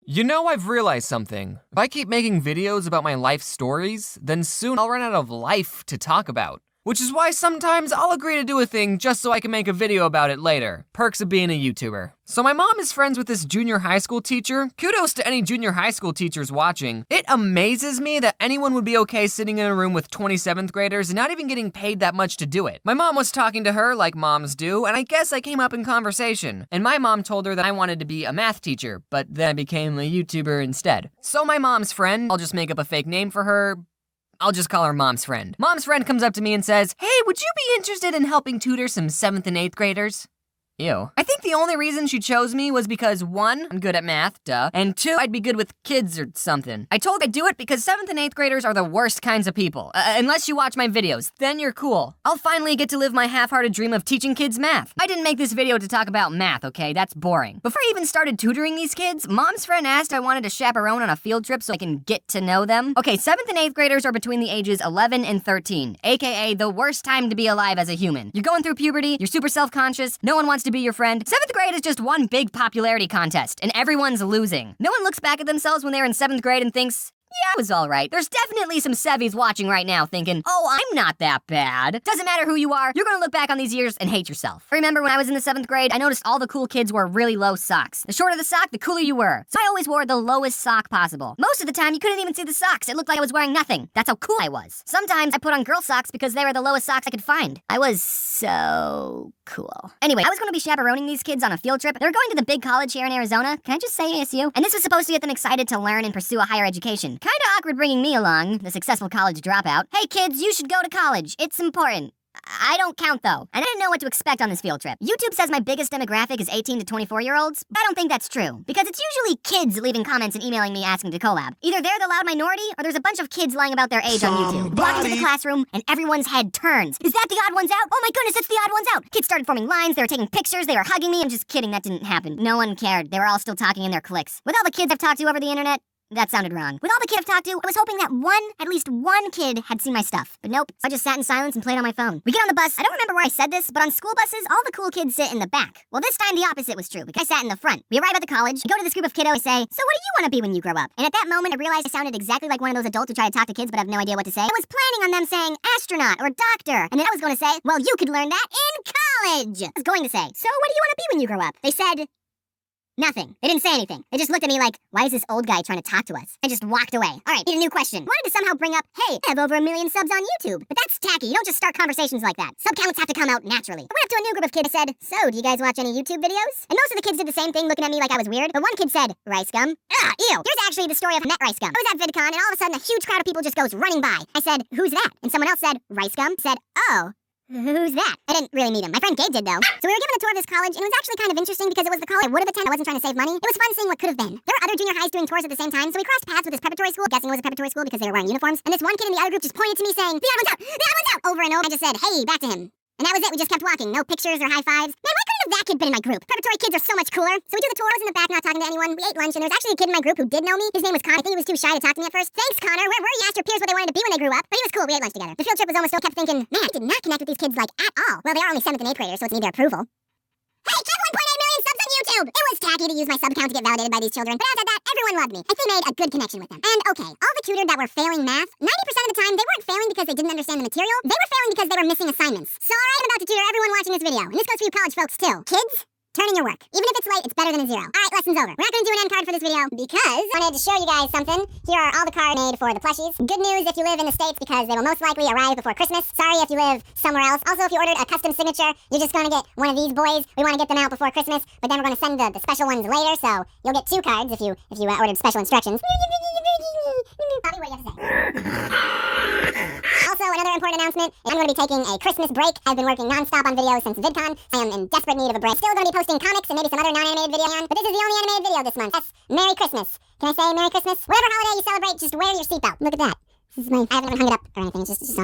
You know, I've realized something. If I keep making videos about my life stories, then soon I'll run out of life to talk about. Which is why sometimes I'll agree to do a thing just so I can make a video about it later. Perks of being a YouTuber. So my mom is friends with this junior high school teacher. Kudos to any junior high school teachers watching. It amazes me that anyone would be okay sitting in a room with 27th graders and not even getting paid that much to do it. My mom was talking to her like moms do, and I guess I came up in conversation. And my mom told her that I wanted to be a math teacher, but then I became a YouTuber instead. So my mom's friend, I'll just make up a fake name for her, I'll just call her Mom's friend. Mom's friend comes up to me and says, "Hey, would you be interested in helping tutor some 7th and 8th graders?" Ew. I think the only reason she chose me was because 1, I'm good at math, duh, and 2, I'd be good with kids or something. I told her I'd do it because 7th and 8th graders are the worst kinds of people. Unless you watch my videos, then you're cool. I'll finally get to live my half-hearted dream of teaching kids math. I didn't make this video to talk about math, okay? That's boring. Before I even started tutoring these kids, Mom's friend asked if I wanted to chaperone on a field trip so I can get to know them. Okay, 7th and 8th graders are between the ages 11 and 13, aka the worst time to be alive as a human. You're going through puberty, you're super self-conscious, no one wants to be your friend. 7th grade is just one big popularity contest, and everyone's losing. No one looks back at themselves when they're in 7th grade and thinks, yeah, I was alright. There's definitely some Sevies watching right now thinking, oh, I'm not that bad. Doesn't matter who you are, you're gonna look back on these years and hate yourself. Remember when I was in the 7th grade, I noticed all the cool kids wore really low socks. The shorter the sock, the cooler you were. So I always wore the lowest sock possible. Most of the time, you couldn't even see the socks. It looked like I was wearing nothing. That's how cool I was. Sometimes I put on girl socks because they were the lowest socks I could find. I was so cool. Anyway, I was gonna be chaperoning these kids on a field trip. They were going to the big college here in Arizona. Can I just say ASU? And this was supposed to get them excited to learn and pursue a higher education. Kinda awkward bringing me along, the successful college dropout. Hey kids, you should go to college. It's important. I don't count though, and I didn't know what to expect on this field trip. YouTube says my biggest demographic is 18 to 24-year-olds, but I don't think that's true, because it's usually kids leaving comments and emailing me asking to collab. Either they're the loud minority, or there's a bunch of kids lying about their age on YouTube. Walk into the classroom, and everyone's head turns. Is that the odd ones out? Oh my goodness, it's the odd ones out! Kids started forming lines, they were taking pictures, they were hugging me. I'm just kidding, that didn't happen. No one cared. They were all still talking in their cliques. With all the kids I've talked to over the internet, that sounded wrong. With all the kids I've talked to, I was hoping that at least one kid had seen my stuff. But nope, I just sat in silence and played on my phone. We get on the bus. I don't remember where I said this, but on school buses, all the cool kids sit in the back. Well, this time the opposite was true, because I sat in the front. We arrive at the college, I go to this group of kiddos, I say, so what do you want to be when you grow up? And at that moment, I realized I sounded exactly like one of those adults who try to talk to kids but have no idea what to say. I was planning on them saying astronaut or doctor, and then I was going to say, well, you could learn that in college. I was going to say, so what do you want to be when you grow up? They said, nothing. They didn't say anything. They just looked at me like, why is this old guy trying to talk to us? I just walked away. All right, need a new question. Wanted to somehow bring up, hey, I have over 1 million subs on YouTube. But that's tacky. You don't just start conversations like that. Sub counts have to come out naturally. I went up to a new group of kids and said, so, do you guys watch any YouTube videos? And most of the kids did the same thing, looking at me like I was weird. But one kid said, rice gum. Ugh, ew. Here's actually the story of Met Rice Gum. I was at VidCon, and all of a sudden, a huge crowd of people just goes running by. I said, who's that? And someone else said, rice gum. Said, oh. Who's that? I didn't really meet him. My friend Gabe did, though. So we were given a tour of this college, and it was actually kind of interesting because it was the college I would have attended. I wasn't trying to save money. It was fun seeing what could have been. There were other junior highs doing tours at the same time, so we crossed paths with this preparatory school, guessing it was a preparatory school because they were wearing uniforms. And this one kid in the other group just pointed to me saying, the odd one's out! The odd one's out! Over and over. I just said, hey, back to him. And that was it. We just kept walking. No pictures or high fives. Man, why couldn't have that kid been in my group? Preparatory kids are so much cooler. So we do the tour. I was in the back not talking to anyone. We ate lunch, and there was actually a kid in my group who did know me. His name was Connor. I think he was too shy to talk to me at first. Thanks, Connor. Where were you? Asked your peers what they wanted to be when they grew up. But he was cool. We ate lunch together. The field trip was almost still kept thinking, man, I did not connect with these kids like at all. Well, they are only 7th and 8th graders, so it's need their approval. Hey, kid, 1.8 million subs on YouTube! It was tacky to use my sub count to get validated by these children, but as at that, everyone loved me. I think I made a good connection with them. And okay, all the tutored that were failing math, 90% of the time, they weren't failing because they didn't understand the material. They were failing because they were missing assignments. So alright, I'm about to tutor everyone watching this video. And this goes for you college folks too. Kids, turn in your work. Even if it's late, it's better than a 0. Alright, lesson's over. We're not gonna do an end card for this video because I wanted to show you guys something. Here are all the cards made for the plushies. Good news if you live in the States because they will most likely arrive before Christmas. Sorry if you live somewhere else. Also, if you ordered a custom signature, you're just gonna get one of these boys. We wanna get them out before Christmas, but then we're gonna send the special ones later, so you'll get 2 cards if you ordered special instructions. Bobby, what do you have to say? Also, another important announcement, I'm going to be taking a Christmas break. I've been working non-stop on videos since VidCon. I am in desperate need of a break. Still going to be posting comics and maybe some other non-animated video on, but this is the only animated video this month. Yes, Merry Christmas. Can I say Merry Christmas? Whatever holiday you celebrate, just wear your seatbelt. Look at that. I haven't even hung it up or anything. It's just on.